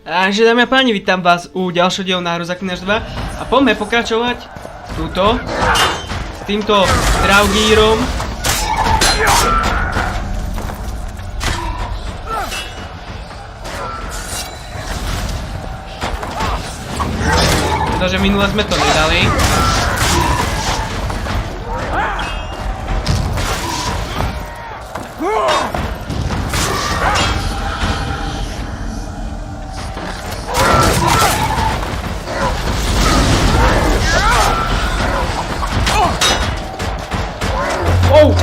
Takže dámy a páni, vítam vás u ďalšieho dielu na hru Zaklínač 2 a poďme pokračovať túto s týmto Draugírom. Pretože minule sme to nedali. Oh!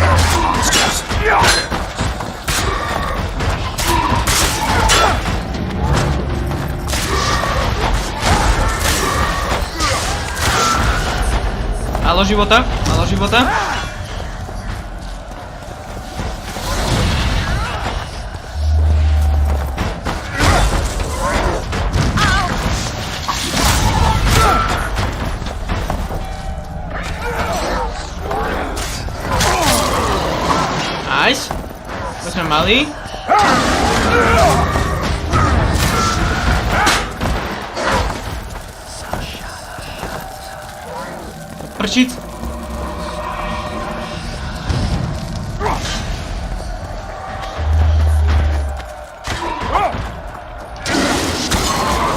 Málo života, málo života. Nice. To sme mali. Prčic.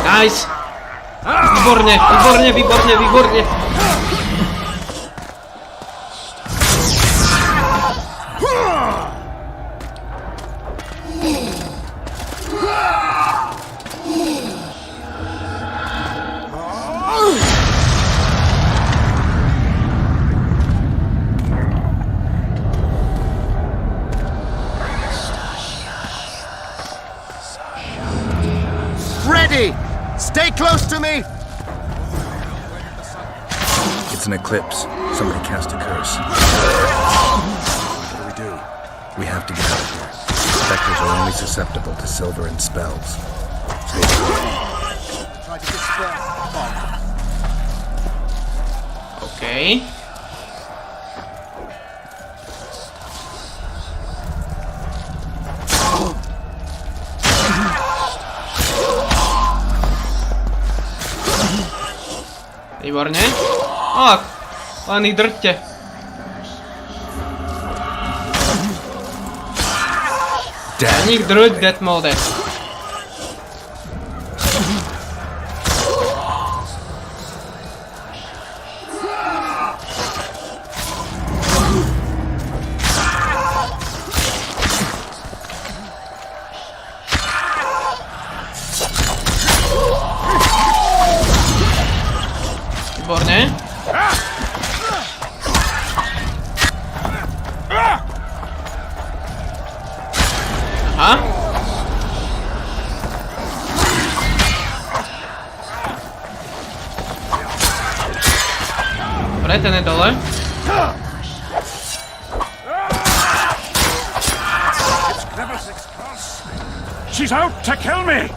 Nice. Výborne, výborne, výborne, výborne. Stay close to me! It's an eclipse. Somebody cast a curse. What do? We have to get out of here. Spectres are only susceptible to silver and spells. Stay Try to dispel fog. Okay. Výborne. Tak, len ich drťte. Len ich drť, death mode. Výborne. Aha. Dobre, ten je dole. She's out to kill me.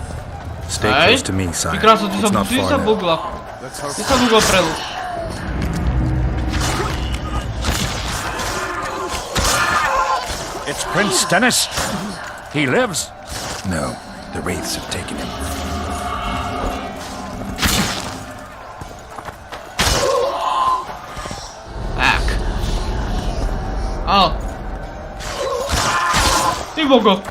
Stay close to me, sire. Vykrásno, It's not ty far sa now. bugla. Ty sa bugla prelu. It's Prince Dennis. He lives. No, the wraiths have taken him. Tak. O. Ty bogo.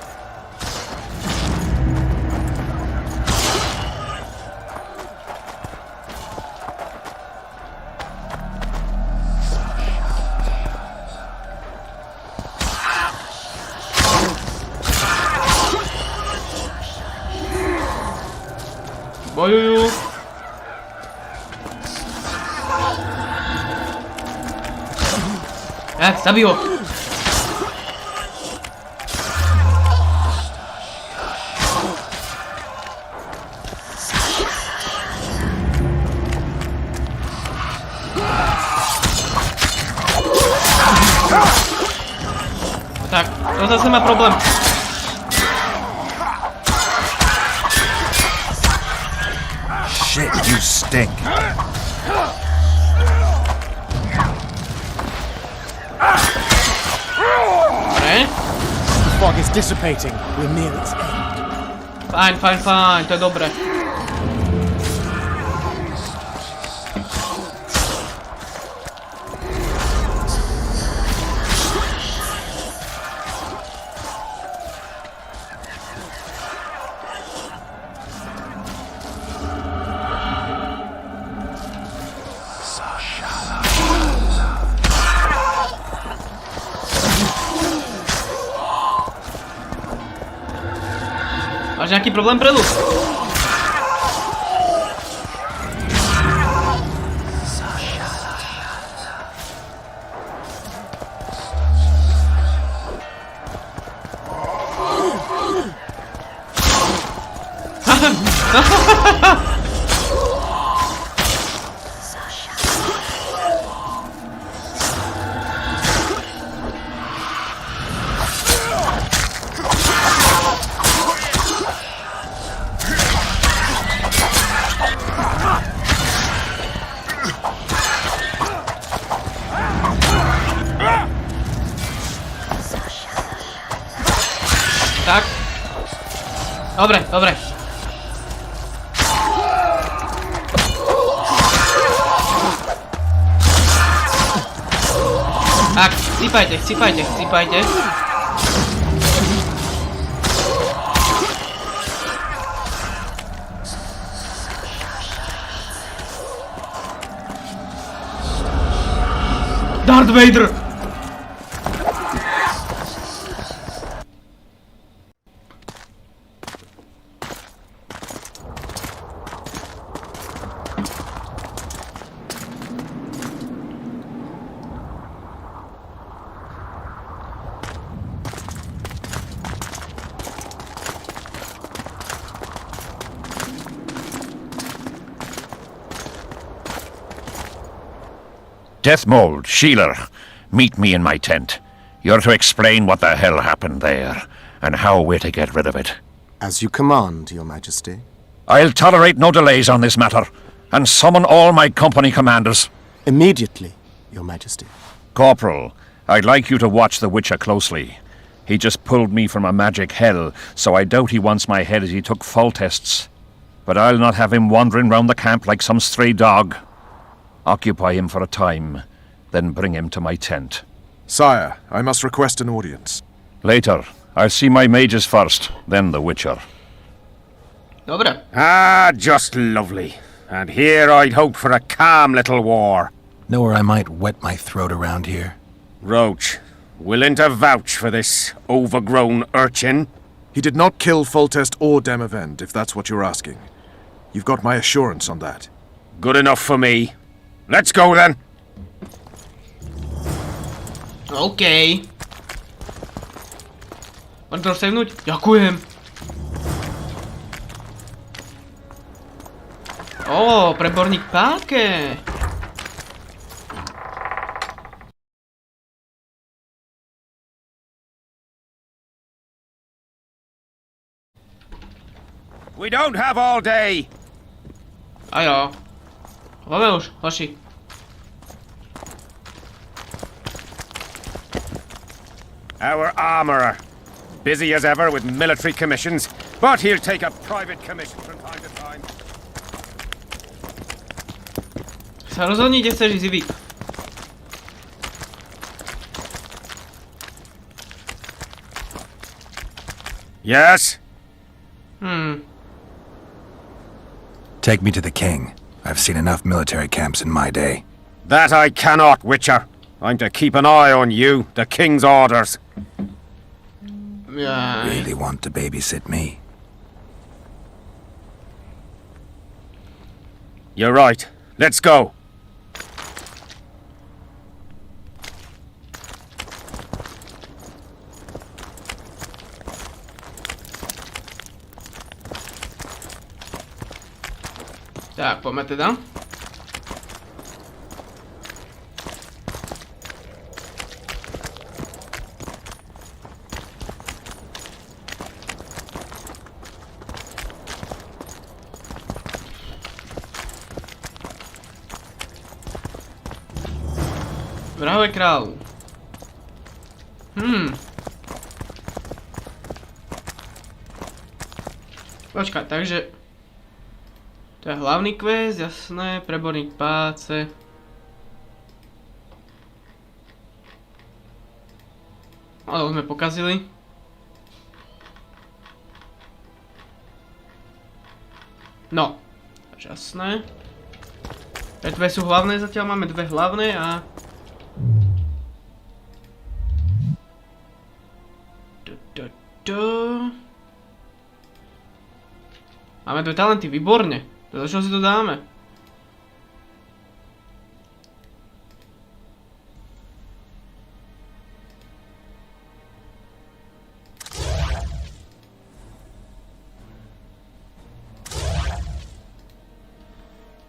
Bojujú. Zabij ho. Tak, to zase má problém. Shit, you stink. Dobre. The fog is dissipating. We're near its end. Fajn, to je dobré. Máš nejaký problém, Predu? Tak. Dobre. Tak, chcípajte. Darth Vader! Death Mold, Sheeler, meet me in my tent. You're to explain what the hell happened there, and how we're to get rid of it. As you command, Your Majesty. I'll tolerate no delays on this matter, and summon all my company commanders. Immediately, Your Majesty. Corporal, I'd like you to watch the Witcher closely. He just pulled me from a magic hell, so I doubt he wants my head as he took fall tests. But I'll not have him wandering round the camp like some stray dog. Occupy him for a time, then bring him to my tent. Sire, I must request an audience. Later. I'll see my mages first, then the Witcher. Dobre. Ah, just lovely. And here I'd hoped for a calm little war. Know where I might wet my throat around here? Roach, willing to vouch for this overgrown urchin? He did not kill Foltest or Demavend, if that's what you're asking. You've got my assurance on that. Good enough for me. Let's go then. OK. Môžem to savenúť? Ďakujem. Ó, preborník páke. We don't have all day. A jo. Máme už, hoši. Our armourer. Busy as ever with military commissions, but he'll take a private commission from time to time. Sa rozhodni, kde chceš ísť, Ivy. Yes? Take me to the king. I've seen enough military camps in my day. That I cannot, Witcher. I'm to keep an eye on you, the king's orders. Jaj. Really want to babysit me? You're right. Let's go. Tak, poďme teda. Vrahové kráľu. Počkaj, takže... To je hlavný quest, jasné, preborník páce. Ale už sme pokazili. No, takže jasné. Dve sú hlavné, zatiaľ máme dve hlavné a... Máme dve talenty, výborne. Do čoho si to dáme?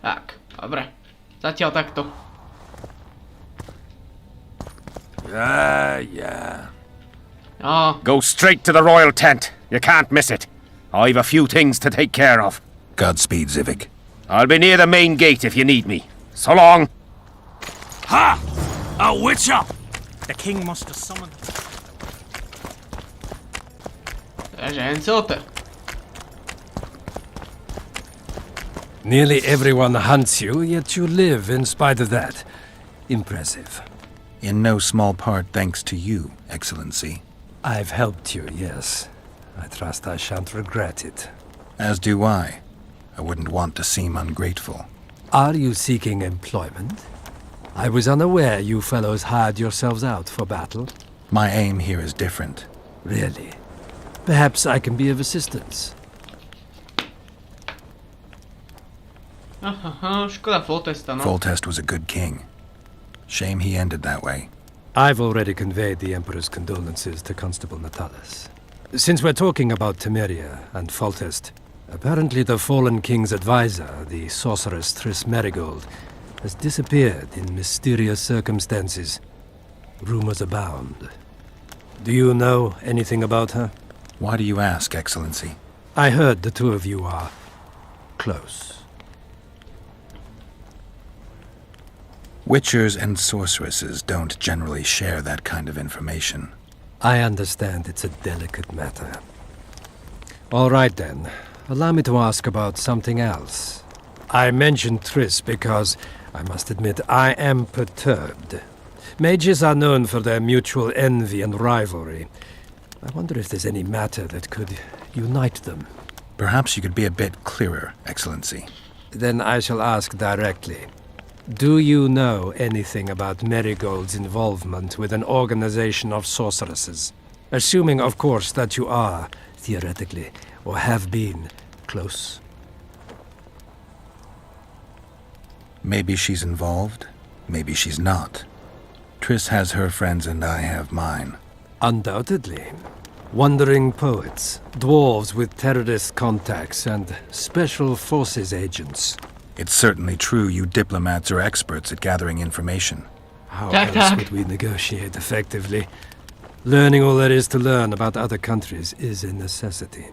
Tak, dobre. Zatiaľ takto. Yeah. No, Go straight to the royal tent. You can't miss it. I've a few things to take care of. Godspeed, Zivik. I'll be near the main gate if you need me. So long. Ha! A witch up! The king must have summoned... takže hencelte. Nearly everyone hunts you, yet you live in spite of that. Impressive. In no small part thanks to you, Excellency. I've helped you, yes. I trust I shan't regret it. As do I. I wouldn't want to seem ungrateful. Are you seeking employment? I was unaware you fellows hired yourselves out for battle. My aim here is different. Really? Perhaps I can be of assistance. Aha, škoda Foltesta, no. Foltest was a good king. Shame he ended that way. I've already conveyed the Emperor's condolences to Constable Natalis. Since we're talking about Temeria and Foltest, apparently the fallen king's advisor, the sorceress Triss Merigold, has disappeared in mysterious circumstances. Rumors abound. Do you know anything about her? Why do you ask, Excellency? I heard the two of you are close. Witchers and sorceresses don't generally share that kind of information. I understand it's a delicate matter. All right then. Allow me to ask about something else. I mentioned Triss because, I must admit, I am perturbed. Mages are known for their mutual envy and rivalry. I wonder if there's any matter that could unite them. Perhaps you could be a bit clearer, Excellency. Then I shall ask directly. Do you know anything about Merigold's involvement with an organization of sorceresses? Assuming, of course, that you are, theoretically, or have been, close. Maybe she's involved, maybe she's not. Triss has her friends and I have mine. Undoubtedly. Wandering poets, dwarves with terrorist contacts, and special forces agents. It's certainly true you diplomats are experts at gathering information. How Tak, else tak. would we negotiate effectively? Learning all there is to learn about other countries is a necessity.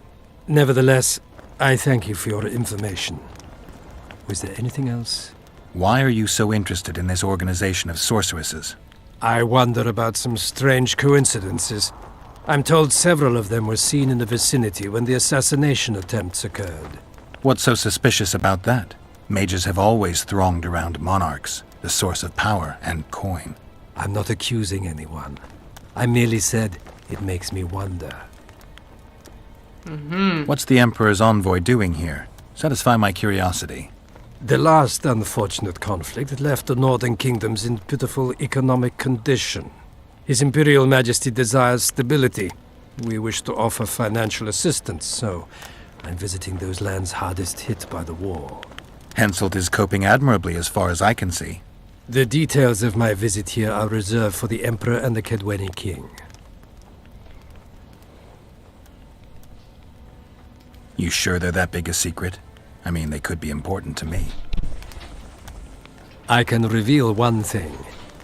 Nevertheless, I thank you for your information. Was there anything else? Why are you so interested in this organization of sorceresses? I wonder about some strange coincidences. I'm told several of them were seen in the vicinity when the assassination attempts occurred. What's so suspicious about that? Mages have always thronged around monarchs, the source of power and coin. I'm not accusing anyone. I merely said it makes me wonder. What's the Emperor's envoy doing here? Satisfy my curiosity. The last unfortunate conflict left the northern kingdoms in pitiful economic condition. His Imperial Majesty desires stability. We wish to offer financial assistance, so I'm visiting those lands hardest hit by the war. Henselt is coping admirably as far as I can see. The details of my visit here are reserved for the Emperor and the Kedweni King. You sure they're that big a secret? I mean, they could be important to me. I can reveal one thing.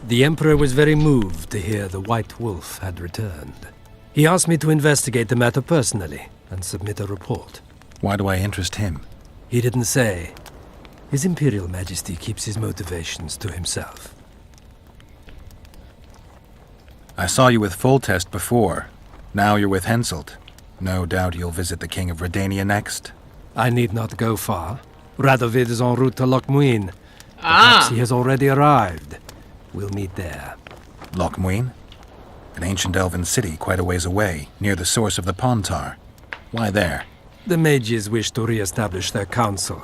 The Emperor was very moved to hear the White Wolf had returned. He asked me to investigate the matter personally and submit a report. Why do I interest him? He didn't say. His Imperial Majesty keeps his motivations to himself. I saw you with Foltest before. Now you're with Henselt. No doubt you'll visit the King of Redania next. I need not go far. Radovid is en route to Lochmuin. Perhaps he has already arrived. We'll meet there. Lochmuin? An ancient elven city quite a ways away, near the source of the Pontar. Why there? The mages wish to re-establish their council.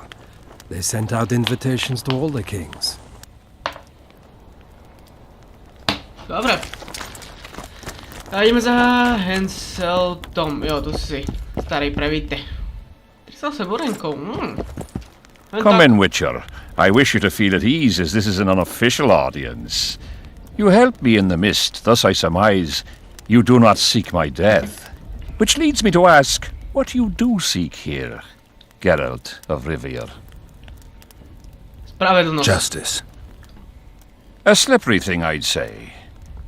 They sent out invitations to all the kings. Dobre. A ideme za Henseltom. Jo, tu si starý prevíte. 38 borenkov. Come in, Witcher. I wish you to feel at ease, as this is an unofficial audience. You helped me in the mist, thus I surmise you do not seek my death. Which leads me to ask what you do seek here, Geralt of Rivia. Spravedlnosť. Justice. A slippery thing, I'd say.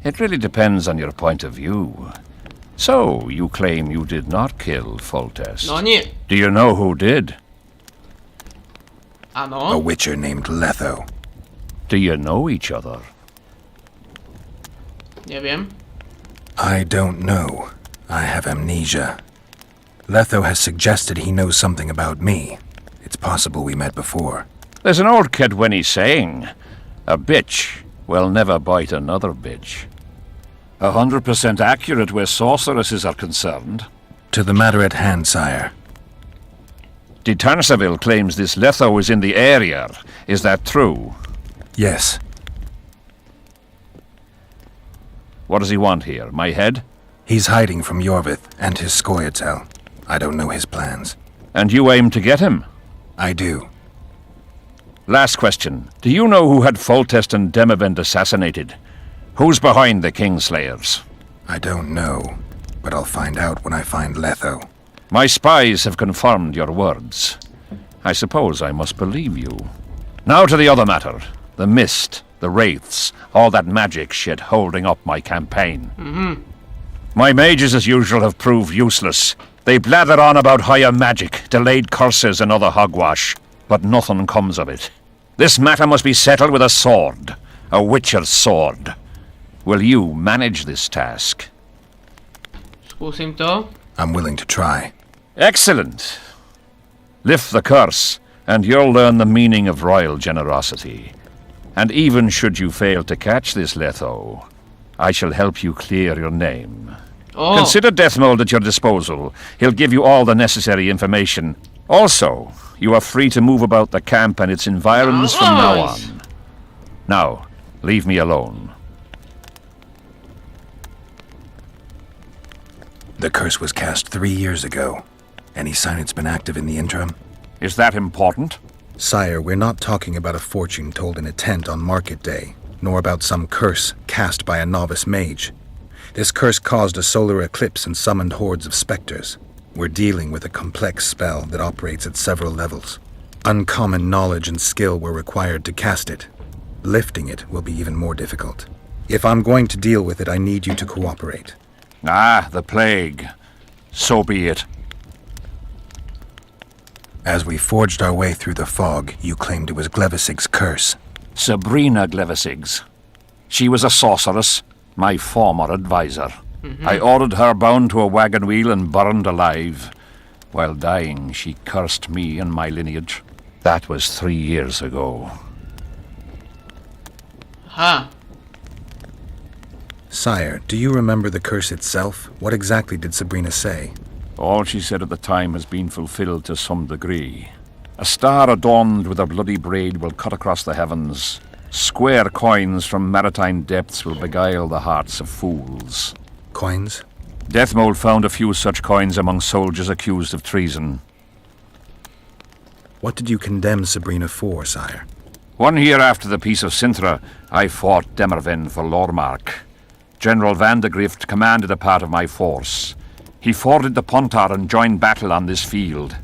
It really depends on your point of view. So, you claim you did not kill Foltest. No nie. Do you know who did? A Áno. witcher named Letho. Do you know each other? Neviem. I don't know. I have amnesia. Letho has suggested he knows something about me. It's possible we met before. There's an old Kedwenny saying, a bitch will never bite another bitch. 100% accurate where sorceresses are concerned. To the matter at hand, sire. De Tanseville claims this Letho is in the area. Is that true? Yes. What does he want here? My head? He's hiding from Yorvith and his Scoia'tael. I don't know his plans. And you aim to get him? I do. Last question. Do you know who had Foltest and Demavend assassinated? Who's behind the Kingslayers? I don't know, but I'll find out when I find Letho. My spies have confirmed your words. I suppose I must believe you. Now to the other matter. The mist, the wraiths, all that magic shit holding up my campaign. My mages, as usual, have proved useless. They blather on about higher magic, delayed curses and other hogwash, but nothing comes of it. This matter must be settled with a sword. A witcher's sword. Will you manage this task? Skúsim to. I'm willing to try. Excellent. Lift the curse, and you'll learn the meaning of royal generosity. And even should you fail to catch this Letho, I shall help you clear your name. Oh. Consider Deathmold at your disposal. He'll give you all the necessary information. Also, you are free to move about the camp and its environs from now on. Nice. Now, leave me alone. The curse was cast 3 years ago. Any sign it's been active in the interim? Is that important? Sire, we're not talking about a fortune told in a tent on market day, nor about some curse cast by a novice mage. This curse caused a solar eclipse and summoned hordes of specters. We're dealing with a complex spell that operates at several levels. Uncommon knowledge and skill were required to cast it. Lifting it will be even more difficult. If I'm going to deal with it, I need you to cooperate. Ah, the plague. So be it. As we forged our way through the fog, you claimed it was Glevisig's curse. Sabrina Glevisig's. She was a sorceress, my former advisor. I ordered her bound to a wagon wheel and burned alive. While dying, she cursed me and my lineage. That was 3 years ago. Ha. Sire, do you remember the curse itself? What exactly did Sabrina say? All she said at the time has been fulfilled to some degree. A star adorned with a bloody braid will cut across the heavens. Square coins from maritime depths will beguile the hearts of fools. Coins? Deathmold found a few such coins among soldiers accused of treason. What did you condemn Sabrina for, sire? 1 year after the Peace of Sintra, I fought Demerven for Lormark. General Vandegrift commanded a part of my force. He forded the Pontar and joined battle on this field.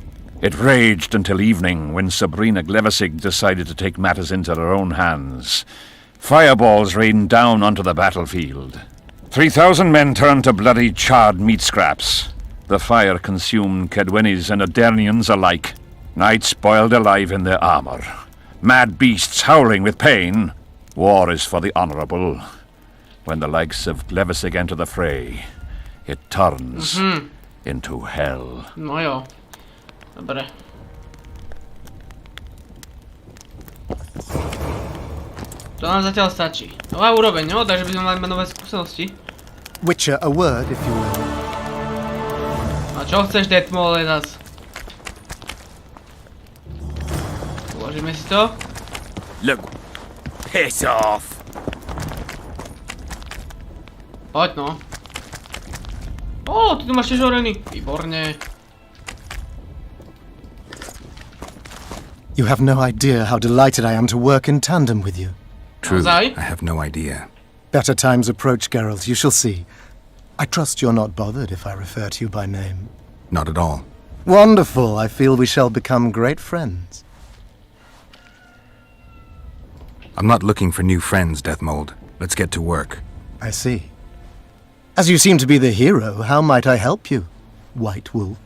It raged until evening, when Sabrina Glevisig decided to take matters into her own hands. Fireballs rained down onto the battlefield. 3,000 men turned to bloody charred meat scraps. The fire consumed Kedwennies and Adernians alike. Knights boiled alive in their armor. Mad beasts howling with pain. War is for the honorable. When the likes of Glevisig enter the fray, it turns into hell. No jo. Dobre. To nám zatiaľ stačí. Nová úroveň, no, takže by sme mali nové skúsenosti. Witcher, a word, if you will. A čo chceš, Detmole, zas? Uložíme si to. Look, piss off. Poď, no. Ó, ty tu máš tiež orený. Výborne. You have no idea how delighted I am to work in tandem with you. Truly, Naozaj? I have no idea. Better times approach, Geralt, you shall see. I trust you're not bothered if I refer to you by name. Not at all. Wonderful, I feel we shall become great friends. I'm not looking for new friends, Deathmold. Let's get to work. I see. As you seem to be the hero, how might I help you, White Wolf?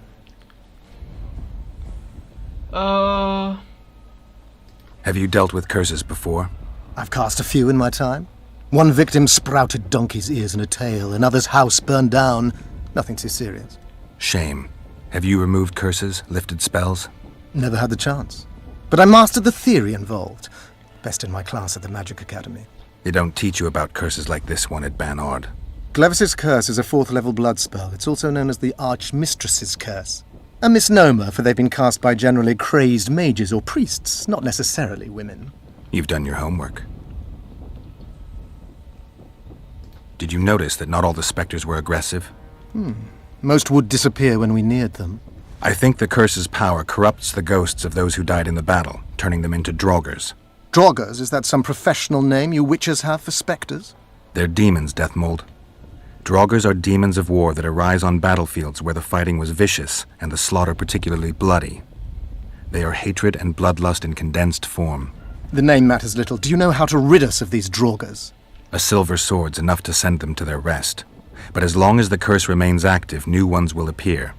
Have you dealt with curses before? I've cast a few in my time. One victim sprouted donkey's ears and a tail, another's house burned down. Nothing too serious. Shame. Have you removed curses, lifted spells? Never had the chance. But I mastered the theory involved. Best in my class at the Magic Academy. They don't teach you about curses like this one at Banord. Glevis's Curse is a 4th level blood spell. It's also known as the Archmistress's Curse. A misnomer, for they've been cast by generally crazed mages or priests, not necessarily women. You've done your homework. Did you notice that not all the specters were aggressive? Most would disappear when we neared them. I think the curse's power corrupts the ghosts of those who died in the battle, turning them into draugrs. Draugrs, is that some professional name you witches have for spectres? They're demons, Deathmold. Draugrs are demons of war that arise on battlefields where the fighting was vicious and the slaughter particularly bloody. They are hatred and bloodlust in condensed form. The name matters little. Do you know how to rid us of these Draugrs? A silver sword's enough to send them to their rest. But as long as the curse remains active, new ones will appear.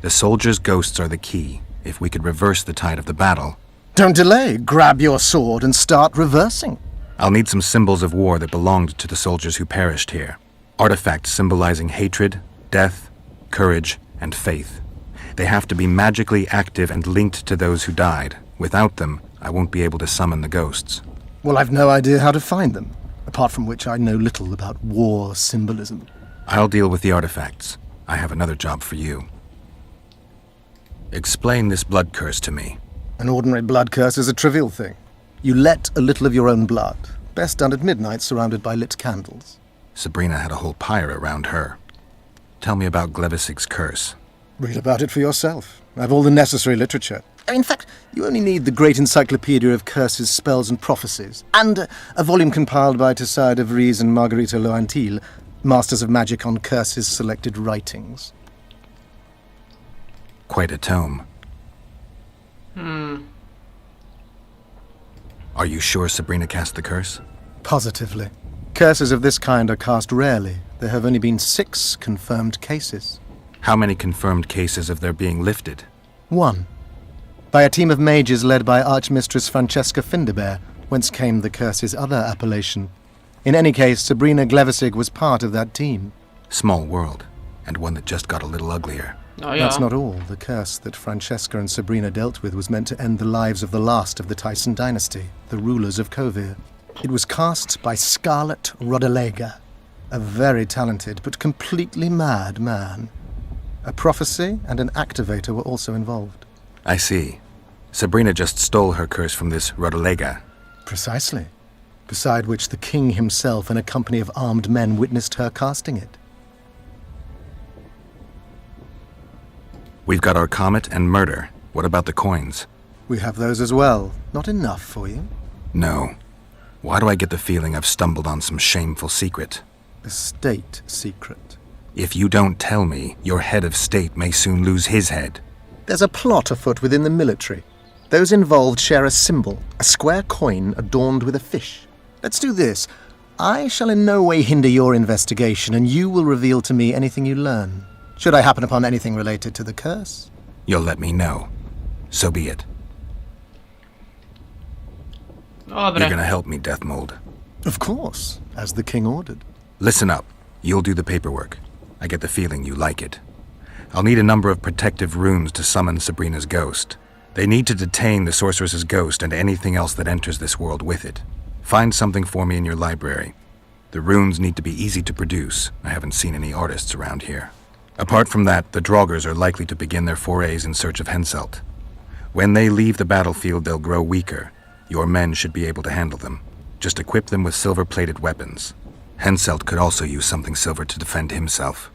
The soldiers' ghosts are the key. If we could reverse the tide of the battle... Don't delay. Grab your sword and start reversing. I'll need some symbols of war that belonged to the soldiers who perished here. Artifacts symbolizing hatred, death, courage, and faith. They have to be magically active and linked to those who died. Without them, I won't be able to summon the ghosts. Well, I've no idea how to find them, apart from which I know little about war symbolism. I'll deal with the artifacts. I have another job for you. Explain this blood curse to me. An ordinary blood curse is a trivial thing. You let a little of your own blood, best done at midnight surrounded by lit candles. Sabrina had a whole pyre around her. Tell me about Glevisig's curse. Read about it for yourself. I've all the necessary literature. In fact, you only need the great encyclopedia of curses, spells, and prophecies, and a volume compiled by Tessard de Vries and Margarita Loantil, Masters of Magic on Curses Selected Writings. Quite a tome. Are you sure Sabrina cast the curse? Positively. Curses of this kind are cast rarely. There have only been 6 confirmed cases. How many confirmed cases of their being lifted? 1. By a team of mages led by Archmistress Francesca Findebert, whence came the curse's other appellation. In any case, Sabrina Glevisig was part of that team. Small world, and one that just got a little uglier. No ja. That's not all. The curse that Francesca and Sabrina dealt with was meant to end the lives of the last of the Tyson dynasty, the rulers of Kovir. It was cast by Scarlet Rodalega, a very talented but completely mad man. A prophecy and an activator were also involved. I see. Sabrina just stole her curse from this Rodalega. Precisely. Beside which the king himself and a company of armed men witnessed her casting it. We've got our comet and murder. What about the coins? We have those as well. Not enough for you. No. Why do I get the feeling I've stumbled on some shameful secret? A state secret. If you don't tell me, your head of state may soon lose his head. There's a plot afoot within the military. Those involved share a symbol, a square coin adorned with a fish. Let's do this. I shall in no way hinder your investigation, and you will reveal to me anything you learn. Should I happen upon anything related to the curse? You'll let me know. So be it. Dobre. You're gonna help me, Deathmold. Of course, as the king ordered. Listen up. You'll do the paperwork. I get the feeling you like it. I'll need a number of protective runes to summon Sabrina's ghost. They need to detain the sorceress's ghost and anything else that enters this world with it. Find something for me in your library. The runes need to be easy to produce. I haven't seen any artists around here. Apart from that, the Draugrs are likely to begin their forays in search of Henselt. When they leave the battlefield, they'll grow weaker. Your men should be able to handle them. Just equip them with silver-plated weapons. Henselt could also use something silver to defend himself.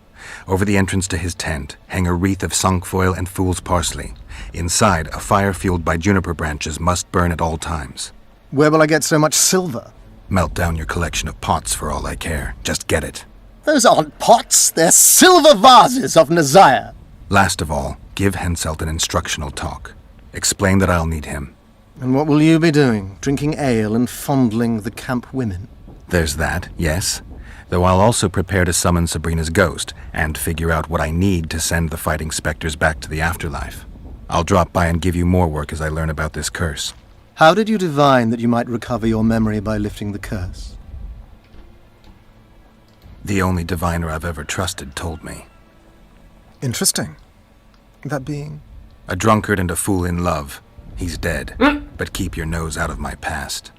Over the entrance to his tent, hang a wreath of cinquefoil and fool's parsley. Inside, a fire fueled by juniper branches must burn at all times. Where will I get so much silver? Melt down your collection of pots for all I care. Just get it. Those aren't pots, they're silver vases of Nazaya. Last of all, give Henselt an instructional talk. Explain that I'll need him. And what will you be doing? Drinking ale and fondling the camp women? There's that, yes. Though I'll also prepare to summon Sabrina's ghost and figure out what I need to send the fighting specters back to the afterlife. I'll drop by and give you more work as I learn about this curse. How did you divine that you might recover your memory by lifting the curse? The only diviner I've ever trusted told me. Interesting. That being? A drunkard and a fool in love. He's dead. But keep your nose out of my past.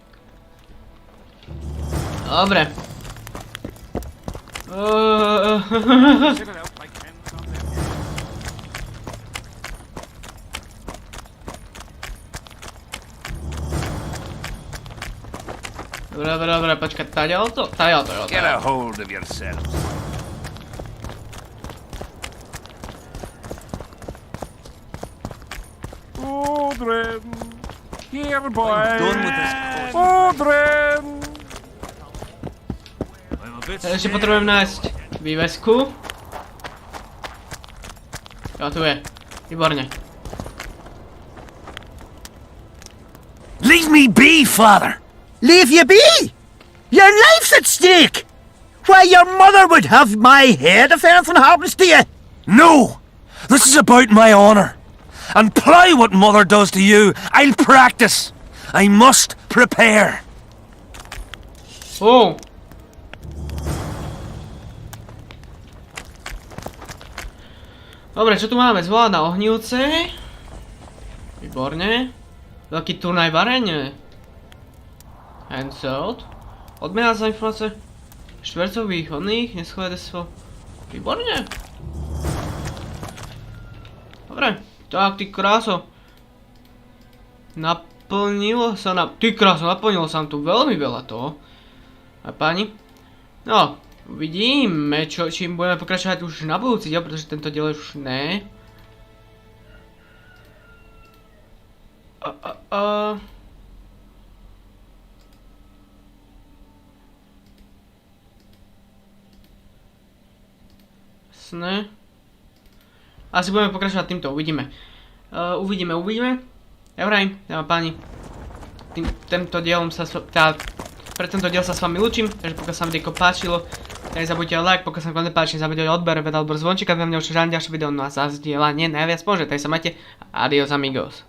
Dobre. Dobre, počkaj, taďal to? Get a hold of yourselves. Odren! Here, boy! Done with this. Odren! Ešte potrebujem nájsť vývesku. Jo, tu je. Výborne. Leave me be, father! Leave you be? Your life's at stake! Why, your mother would have my head if anything happens to you! No! This is about my honor. And plough what mother does to you, I'll practice. I must prepare. Oh. Dobre, čo tu máme? Zvlád na ohnívce. Výborne. Veľký turnaj varenie. Henselt. Odmena za informácie. Štvercových hodných, neschové desvo. Výborne. Dobre. Tak, ty kráso. Naplnilo sa nám... Ty kráso, naplnilo sa nám tu veľmi veľa toho. A páni. No, uvidíme, čím budeme pokračovať už na budúci diel, pretože tento diel už ne. Jasné. Asi budeme pokračovať týmto, uvidíme. Uvidíme. Ja vrajím, páni. Tento dielom sa... Pre tento diel sa s vami lúčim, takže pokiaľ sa vám videjko páčilo, nezabudnite o like, pokiaľ sa vám nepáči, nezabudnite o odber, vedľa odbor zvončíka, aby vám neušli žiadne ďalšie video, no a za vzdielanie najviac môže, takže sa majte, adios amigos.